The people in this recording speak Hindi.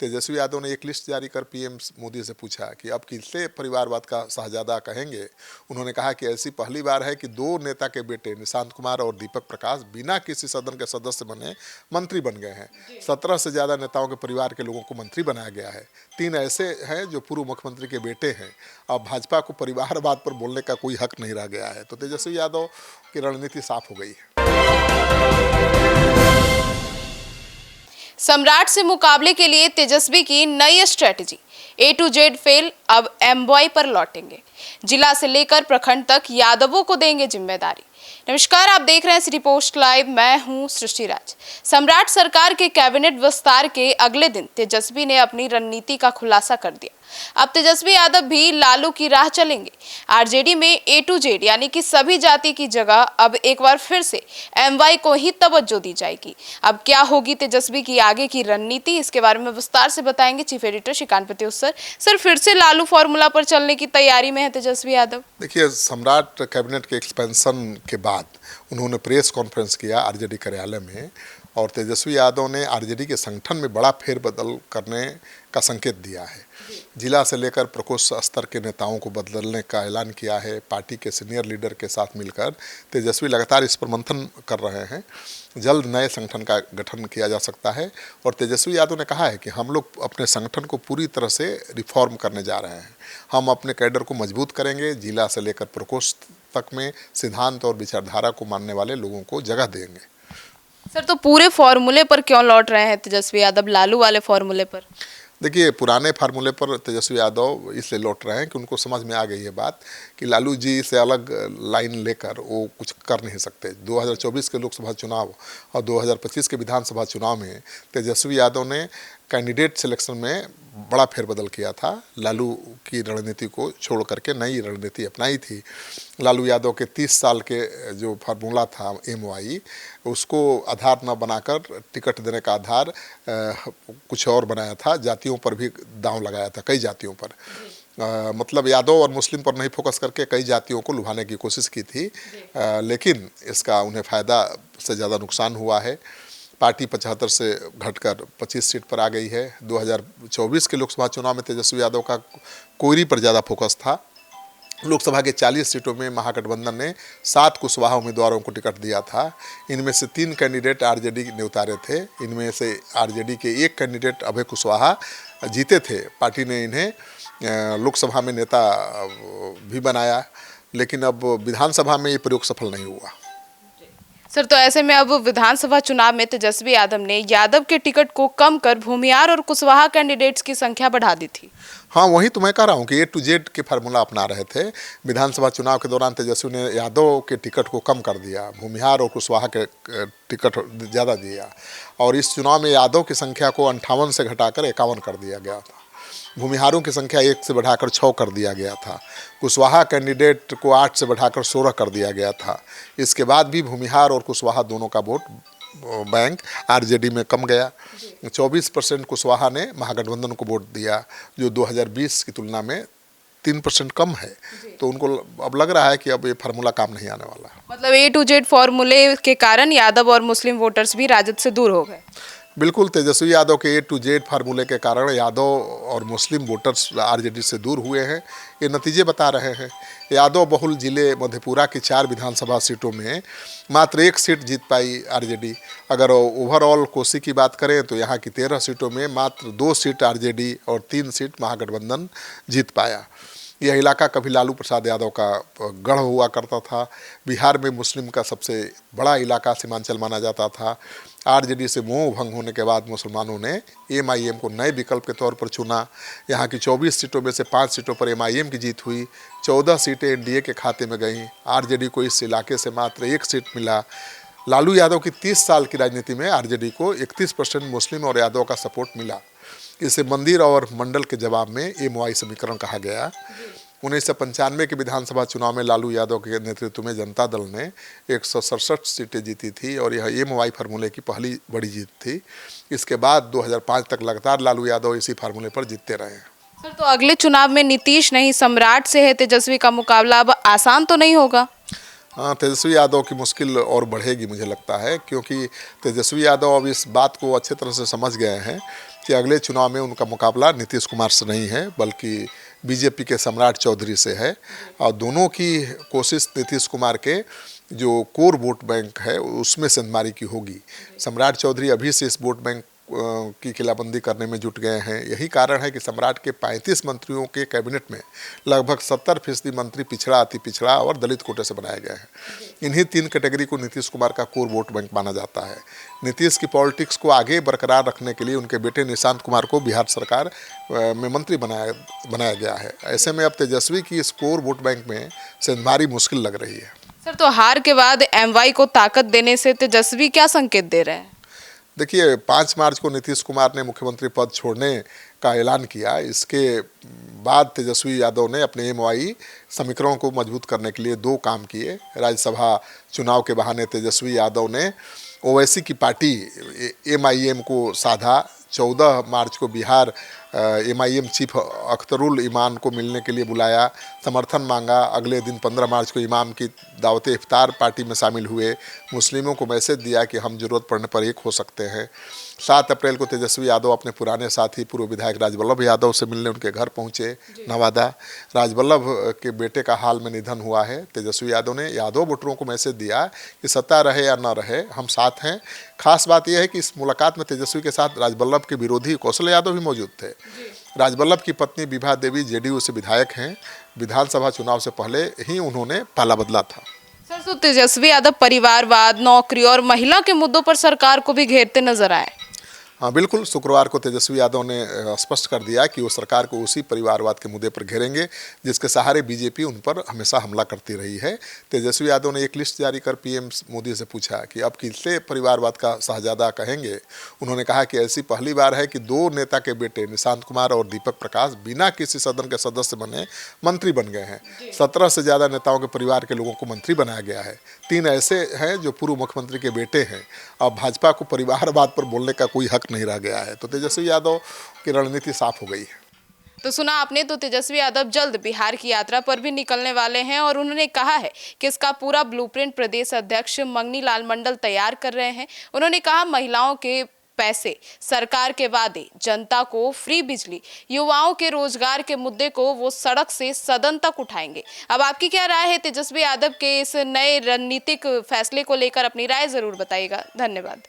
तेजस्वी यादव ने एक लिस्ट जारी कर पीएम मोदी से पूछा कि अब किसे परिवारवाद का शहजादा कहेंगे। उन्होंने कहा कि ऐसी पहली बार है कि 2 नेता के बेटे निशांत कुमार और दीपक प्रकाश बिना किसी सदन के सदस्य बने मंत्री बन गए हैं। 17 से ज़्यादा नेताओं के परिवार के लोगों को मंत्री बनाया गया है। 3 ऐसे हैं जो पूर्व मुख्यमंत्री के बेटे हैं। अब भाजपा को परिवारवाद पर बोलने का कोई हक नहीं रह गया है। तो तेजस्वी यादव की रणनीति साफ हो गई है। सम्राट से मुकाबले के लिए तेजस्वी की नई strategy. A to Z fail, अब एमबॉय पर लौटेंगे। जिला से लेकर प्रखंड तक यादवों को देंगे जिम्मेदारी। नमस्कार, आप देख रहे हैं सिटी पोस्ट लाइव। मैं हूं सृष्टि राज। सम्राट सरकार के कैबिनेट विस्तार के अगले दिन तेजस्वी ने अपनी रणनीति का खुलासा कर दिया। अब तेजस्वी यादव भी लालू की राह चलेंगे। आरजेडी में A to Z यानी कि सभी जाति की जगह अब एक बार फिर से MY को ही तवज्जो दी जाएगी। अब क्या होगी तेजस्वी की आगे की रणनीति, इसके बारे में विस्तार से बताएंगे chief editor Shrikant Pratyush sir. फिर से लालू फॉर्मूला पर चलने की तैयारी में है तेजस्वी यादव। देखिए, सम्राट कैबिनेट के एक्सपेंशन के बाद उन्होंने प्रेस कॉन्फ्रेंस किया आरजेडी कार्यालय में, और तेजस्वी यादव ने आरजेडी के संगठन में बड़ा फेरबदल करने का संकेत दिया है। जिला से लेकर प्रकोष्ठ स्तर के नेताओं को बदलने का ऐलान किया है। पार्टी के सीनियर लीडर के साथ मिलकर तेजस्वी लगातार इस पर मंथन कर रहे हैं। जल्द नए संगठन का गठन किया जा सकता है, और तेजस्वी यादव ने कहा है कि हम लोग अपने संगठन को पूरी तरह से रिफॉर्म करने जा रहे हैं। हम अपने कैडर को मजबूत करेंगे। जिला से लेकर प्रकोष्ठ तक में सिद्धांत और विचारधारा को मानने वाले लोगों को जगह देंगे। सर, तो पूरे फॉर्मूले पर क्यों लौट रहे हैं तेजस्वी यादव, लालू वाले फॉर्मूले पर? देखिए, पुराने फार्मूले पर तेजस्वी यादव इसलिए लौट रहे हैं कि उनको समझ में आ गई है बात कि लालू जी से अलग लाइन लेकर वो कुछ कर नहीं सकते। 2024 के लोकसभा चुनाव और 2025 के विधानसभा चुनाव में तेजस्वी यादव ने कैंडिडेट सिलेक्शन में बड़ा फेरबदल किया था। लालू की रणनीति को छोड़ करके नई रणनीति अपनाई थी। लालू यादव के 30 साल के जो फार्मूला था MY, उसको आधार न बनाकर टिकट देने का आधार कुछ और बनाया था। जातियों पर भी दांव लगाया था, कई जातियों पर। मतलब यादव और मुस्लिम पर नहीं फोकस करके कई जातियों को लुभाने की कोशिश की थी, लेकिन इसका उन्हें फ़ायदा से ज़्यादा नुकसान हुआ है। पार्टी 75 से घटकर 25 सीट पर आ गई है। 2024 के लोकसभा चुनाव में तेजस्वी यादव का कोयरी पर ज़्यादा फोकस था। लोकसभा के 40 सीटों में महागठबंधन ने 7 कुशवाहा उम्मीदवारों को टिकट दिया था। इनमें से 3 कैंडिडेट आरजेडी ने उतारे थे। इनमें से आरजेडी के 1 कैंडिडेट अभय कुशवाहा जीते थे। पार्टी ने इन्हें लोकसभा में नेता भी बनाया, लेकिन अब विधानसभा में ये प्रयोग सफल नहीं हुआ। सर, तो ऐसे में अब विधानसभा चुनाव में तेजस्वी यादव ने यादव के टिकट को कम कर भूमिहार और कुशवाहा कैंडिडेट्स की संख्या बढ़ा दी थी। हाँ, वही तो मैं कह रहा हूँ कि A to Z के फार्मूला अपना रहे थे। विधानसभा चुनाव के दौरान तेजस्वी ने यादव के टिकट को कम कर दिया, भूमिहार और कुशवाहा के टिकट ज़्यादा दिया, और इस चुनाव में यादव की संख्या को 58 से घटाकर 51 कर दिया गया था। भूमिहारों की संख्या 1 से बढ़ाकर 6 कर दिया गया था। कुशवाहा कैंडिडेट को 8 से बढ़ाकर 16 कर दिया गया था। इसके बाद भी भूमिहार और कुशवाहा दोनों का वोट बैंक आरजेडी में कम गया। 24% कुशवाहा ने महागठबंधन को वोट दिया, जो 2020 की तुलना में 3% कम है। तो उनको अब लग रहा है कि अब ये फार्मूला काम नहीं आने वाला। मतलब A to Z फॉर्मूले के कारण यादव और मुस्लिम वोटर्स भी राजद से दूर हो गए। बिल्कुल, तेजस्वी यादव के A to Z फार्मूले के कारण यादव और मुस्लिम वोटर्स आरजेडी से दूर हुए हैं। ये नतीजे बता रहे हैं। यादव बहुल जिले मधेपुरा की 4 विधानसभा सीटों में मात्र 1 सीट जीत पाई आरजेडी। अगर ओवरऑल कोसी की बात करें तो यहाँ की 13 सीटों में मात्र 2 सीट आरजेडी और 3 सीट महागठबंधन जीत पाया। यह इलाका कभी लालू प्रसाद यादव का गढ़ हुआ करता था। बिहार में मुस्लिम का सबसे बड़ा इलाका सीमांचल माना जाता था। आरजेडी से मोह भंग होने के बाद मुसलमानों ने MIM को नए विकल्प के तौर पर चुना। यहाँ की 24 सीटों में से 5 सीटों पर MIM की जीत हुई। 14 सीटें NDA के खाते में गईं। आरजेडी को इस इलाके से मात्र 1 सीट मिला। लालू यादव की 30 साल की राजनीति में आरजेडी को 31% मुस्लिम और यादव का सपोर्ट मिला। इसे मंदिर और मंडल के जवाब में MY समीकरण कहा गया। 1995 के विधानसभा चुनाव में लालू यादव के नेतृत्व में जनता दल ने 167 सीटें जीती थी, और यह MY फार्मूले की पहली बड़ी जीत थी। इसके बाद 2005 तक लगातार लालू यादव इसी फार्मूले पर जीतते रहे। सर, तो अगले चुनाव में नीतीश नहीं सम्राट से है तेजस्वी का मुकाबला, अब आसान तो नहीं होगा? हाँ, तेजस्वी यादव की मुश्किल और बढ़ेगी मुझे लगता है, क्योंकि तेजस्वी यादव अब इस बात को अच्छे तरह से समझ गए हैं कि अगले चुनाव में उनका मुकाबला नीतीश कुमार से नहीं है बल्कि बीजेपी के सम्राट चौधरी से है। और दोनों की कोशिश नीतीश कुमार के जो कोर वोट बैंक है उसमें सेंधमारी की होगी। सम्राट चौधरी अभी से इस वोट बैंक की किलाबंदी करने में जुट गए हैं। यही कारण है कि सम्राट के 35 मंत्रियों के कैबिनेट में लगभग 70% मंत्री पिछड़ा, अति पिछड़ा और दलित कोटे से बनाए गए हैं। इन्हीं 3 कैटेगरी को नीतीश कुमार का कोर वोट बैंक माना जाता है। नीतीश की पॉलिटिक्स को आगे बरकरार रखने के लिए उनके बेटे निशांत कुमार को बिहार सरकार में मंत्री बनाया गया है। ऐसे में अब तेजस्वी की इस कोर वोट बैंक में सेंधमारी मुश्किल लग रही है। सर, तो हार के बाद एमवाई को ताकत देने से तेजस्वी क्या संकेत दे रहे हैं? देखिए, 5 मार्च को नीतीश कुमार ने मुख्यमंत्री पद छोड़ने का ऐलान किया। इसके बाद तेजस्वी यादव ने अपने एमवाई समीकरणों को मजबूत करने के लिए 2 काम किए। राज्यसभा चुनाव के बहाने तेजस्वी यादव ने ओवैसी की पार्टी एमआईएम को साधा। 14 मार्च को बिहार एमआईएम चीफ अख्तरुल इमान को मिलने के लिए बुलाया, समर्थन मांगा। अगले दिन 15 मार्च को इमाम की दावत इफ्तार पार्टी में शामिल हुए। मुस्लिमों को मैसेज दिया कि हम जरूरत पड़ने पर एक हो सकते हैं। 7 अप्रैल को तेजस्वी यादव अपने पुराने साथी पूर्व विधायक राजवल्लभ यादव से मिलने उनके घर पहुंचे नवादा। राजवल्लभ के बेटे का हाल में निधन हुआ है। तेजस्वी यादव ने यादव वोटरों को मैसेज दिया कि सत्ता रहे या न रहे हम साथ हैं। खास बात यह है कि इस मुलाकात में तेजस्वी के साथ राजवल्लभ के विरोधी कौशल यादव भी मौजूद थे। राजवल्लभ की पत्नी विभा देवी जेडीयू से विधायक हैं। विधानसभा चुनाव से पहले ही उन्होंने पाला बदला था। सर, तो तेजस्वी यादव परिवारवाद, नौकरी और महिला के मुद्दों पर सरकार को भी घेरते नजर आए। हाँ बिल्कुल, शुक्रवार को तेजस्वी यादव ने स्पष्ट कर दिया कि वो सरकार को उसी परिवारवाद के मुद्दे पर घेरेंगे जिसके सहारे बीजेपी उन पर हमेशा हमला करती रही है। तेजस्वी यादव ने एक लिस्ट जारी कर पीएम मोदी से पूछा कि अब किसे परिवारवाद का शहजादा कहेंगे। उन्होंने कहा कि ऐसी पहली बार है कि 2 नेता के बेटे निशांत कुमार और दीपक प्रकाश बिना किसी सदन के सदस्य बने मंत्री बन गए हैं। 17 से ज़्यादा नेताओं के परिवार के लोगों को मंत्री बनाया गया है। 3 ऐसे हैं जो पूर्व मुख्यमंत्री के बेटे हैं। अब भाजपा को परिवारवाद पर बोलने का कोई हक नहीं रह गया है। तो तेजस्वी यादव की रणनीति साफ हो गई है। तो सुना आपने, तो तेजस्वी यादव जल्द बिहार की यात्रा पर भी निकलने वाले हैं और उन्होंने कहा है कि इसका पूरा ब्लूप्रिंट प्रदेश अध्यक्ष मंगनी लाल मंडल तैयार कर रहे हैं। उन्होंने कहा महिलाओं के पैसे, सरकार के वादे, जनता को फ्री बिजली, युवाओं के रोजगार के मुद्दे को वो सड़क से सदन तक उठाएंगे। अब आपकी क्या राय है तेजस्वी यादव के इस नए रणनीतिक फैसले को लेकर? अपनी राय जरूर बताइएगा। धन्यवाद।